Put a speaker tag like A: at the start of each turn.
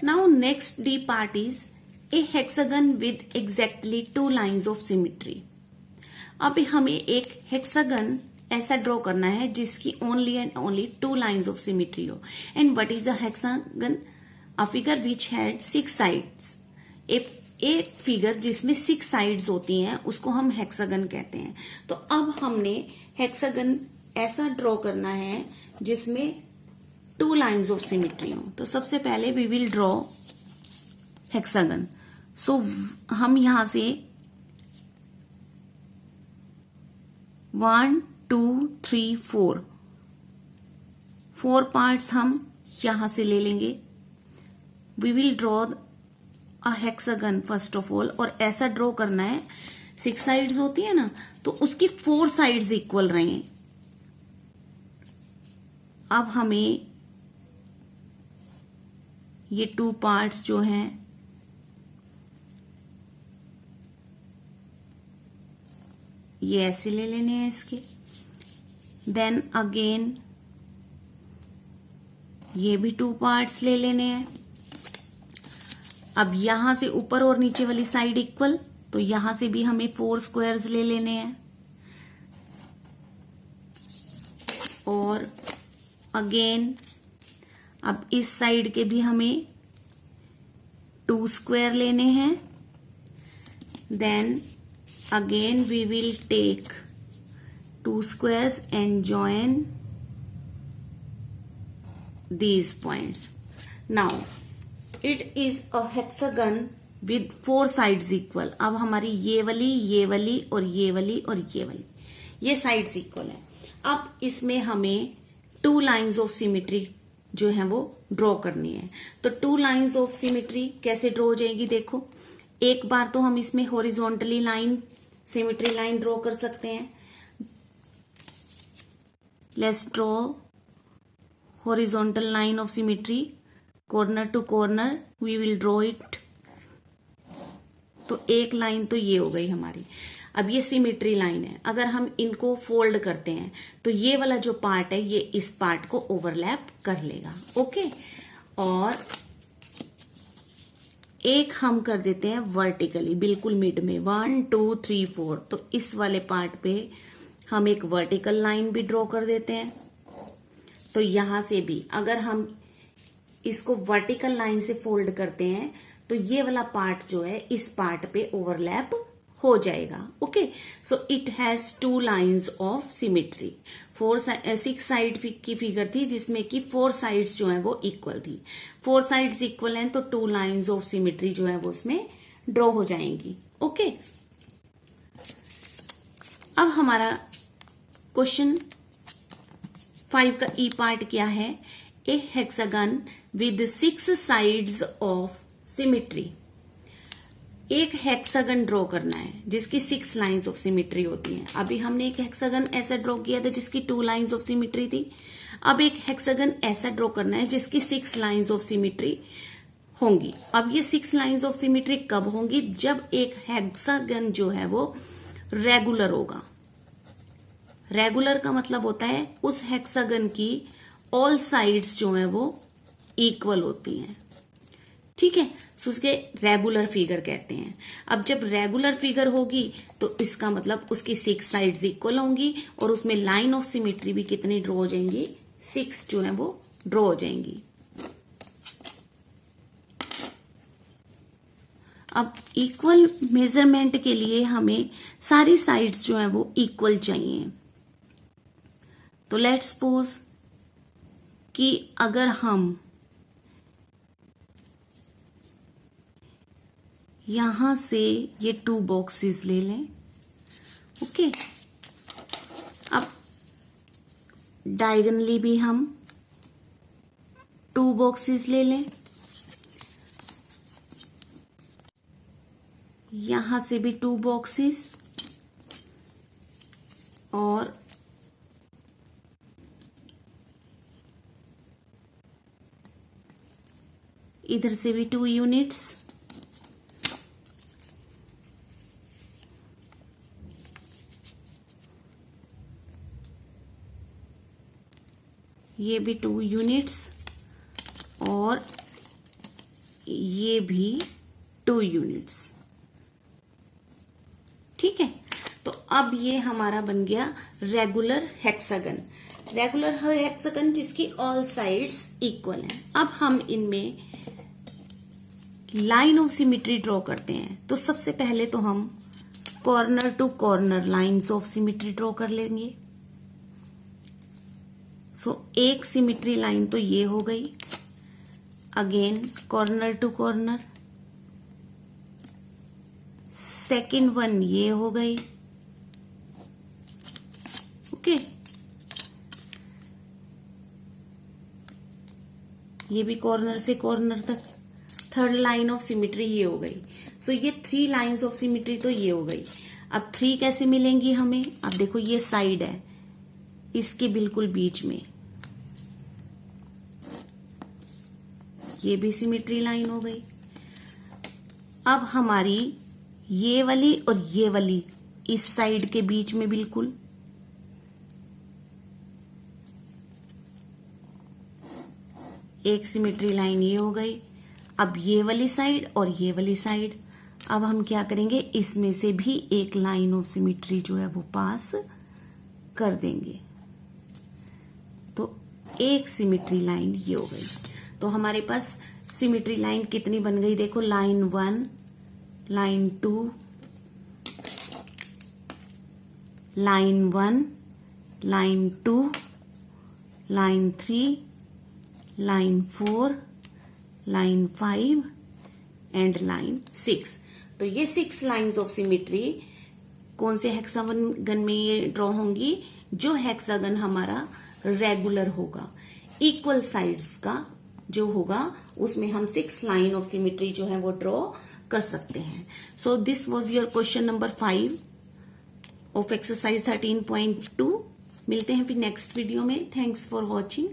A: Now next D part is a hexagon with exactly 2 lines of symmetry. अब हमें एक hexagon ऐसा draw करना है जिसकी only and only 2 lines of symmetry हो. And what is a hexagon? A figure which had 6 sides. एक figure जिसमें 6 साइड्स होती हैं उसको हम हेक्सागन कहते हैं. तो अब हमने हेक्सागन ऐसा ड्रॉ करना है जिसमें 2 लाइन्स ऑफ सिमिट्री हो. तो सबसे पहले वी विल ड्रॉ हेक्सागन. सो हम यहां से 1 2 3 4 पार्ट्स हम यहां से ले लेंगे. We will draw a hexagon first of all. और ऐसा ड्रॉ करना है 6 साइड्स होती है ना, तो उसकी 4 साइड्स इक्वल रहे. अब हमें ये 2 पार्ट्स जो हैं ये ऐसे ले लेने हैं इसके. देन अगेन ये भी 2 पार्ट्स ले लेने हैं. अब यहां से ऊपर और नीचे वाली साइड इक्वल, तो यहां से भी हमें 4 स्क्वायर्स ले लेने हैं. और अगेन अब इस साइड के भी हमें 2 स्क्वायर लेने हैं. Then again we will take 2 squares and join these points. Now it is a hexagon with 4 sides equal. अब हमारी ये वाली और ये वाली ये साइड्स इक्वल है. अब इसमें हमें 2 लाइन्स ऑफ सिमिट्री जो है वो ड्रॉ करनी है. तो 2 लाइन्स ऑफ सिमिट्री कैसे ड्रॉ हो जाएगी? देखो, एक बार तो हम इसमें horizontally line symmetry line draw कर सकते हैं. Let's draw horizontal line of symmetry corner to corner. We will draw it. तो एक लाइन तो ये हो गई हमारी. अब ये सिमिट्री लाइन है. अगर हम इनको फोल्ड करते हैं तो ये वाला जो पार्ट है ये इस पार्ट को ओवरलैप कर लेगा. ओके. और एक हम कर देते हैं वर्टिकली, बिल्कुल मिड में 1 2 3 4. तो इस वाले पार्ट पे हम एक वर्टिकल लाइन भी ड्रॉ कर देते हैं. तो यहां से भी अगर हम इसको वर्टिकल लाइन से फोल्ड करते हैं तो ये वाला पार्ट जो है इस पार्ट पे ओवरलैप हो जाएगा. Okay. So it has 2 lines of symmetry. 6 side की फिगर थी जिसमें कि 4 साइड्स जो है वो इक्वल थी. 4 साइड्स इक्वल हैं तो 2 लाइन्स ऑफ सिमिट्री जो है वो उसमें ड्रॉ हो जाएंगी. ओके. अब हमारा क्वेश्चन 5 का ई पार्ट क्या है? A hexagon with 6 sides of symmetry. एक हेक्सागन ड्रॉ करना है जिसकी 6 लाइंस ऑफ सिमिट्री होती हैं. अभी हमने एक हेक्सागन ऐसा ड्रॉ किया था जिसकी 2 लाइंस ऑफ सिमिट्री थी. अब एक हेक्सागन ऐसा ड्रॉ करना है जिसकी 6 लाइंस ऑफ सिमिट्री होंगी. अब ये 6 लाइंस ऑफ सिमिट्री कब होंगी? जब एक हेक्सागन जो है वो रेगुलर होगा. रेगुलर का मतलब होता है उस हेक्सागन की ऑल साइड्स जो है वो इक्वल होती हैं. ठीक है. सो उसके रेगुलर फिगर कहते हैं. अब जब रेगुलर फिगर होगी तो इसका मतलब उसकी 6 साइड्स इक्वल होंगी और उसमें लाइन ऑफ सिमिट्री भी कितनी ड्रॉ हो जाएंगी? 6 जो है वो ड्रॉ हो जाएंगी. अब इक्वल मेजरमेंट के लिए हमें सारी साइड्स जो है वो इक्वल चाहिए. तो लेट्स सपोज कि अगर हम यहां से ये 2 बॉक्सेस ले लें. ओके. अब डायगनली भी हम 2 बॉक्सेस ले लें. यहां से भी 2 बॉक्सेस और इधर से भी 2 यूनिट्स. ये भी 2 यूनिट्स और ये भी 2 यूनिट्स। ठीक है, तो अब ये हमारा बन गया रेगुलर हेक्सागन। रेगुलर हेक्सागन जिसकी ऑल साइड्स इक्वल हैं। अब हम इनमें लाइन ऑफ सिमिट्री ड्रॉ करते हैं। तो सबसे पहले तो हम corner to corner lines of symmetry draw कर लेंगे। सो एक सिमिट्री लाइन तो ये हो गई। Again corner to corner, second one ये हो गई। ओके, ये भी कॉर्नर से कॉर्नर तक। थर्ड लाइन ऑफ सिमिट्री ये हो गई। सो ये 3 लाइंस ऑफ सिमिट्री तो ये हो गई। अब 3 कैसे मिलेंगी हमें? अब देखो ये साइड है, इसके बिल्कुल बीच में ये भी सिमिट्री लाइन हो गई। अब हमारी ये वाली और ये वाली इस साइड के बीच में बिल्कुल एक सिमिट्री लाइन ये हो गई। अब ये वाली साइड और ये वाली साइड, अब हम क्या करेंगे, इसमें से भी एक लाइन ऑफ सिमिट्री जो है वो पास कर देंगे। तो एक सिमिट्री लाइन ये हो गई। तो हमारे पास सिमिट्री लाइन कितनी बन गई? देखो, line 1, line 2, line 1, line 2, line 3, line 4, line 5 and line 6। तो ये 6 लाइंस ऑफ सिमिट्री कौन से हेक्सागन में ये ड्रॉ होंगी? जो हेक्सागन हमारा रेगुलर होगा, इक्वल साइड्स का जो होगा, उसमें हम 6 लाइन ऑफ सिमिट्री जो है वो ड्रॉ कर सकते हैं। So this was your question number 5 of exercise 13.2। मिलते हैं फिर नेक्स्ट वीडियो में। Thanks for watching.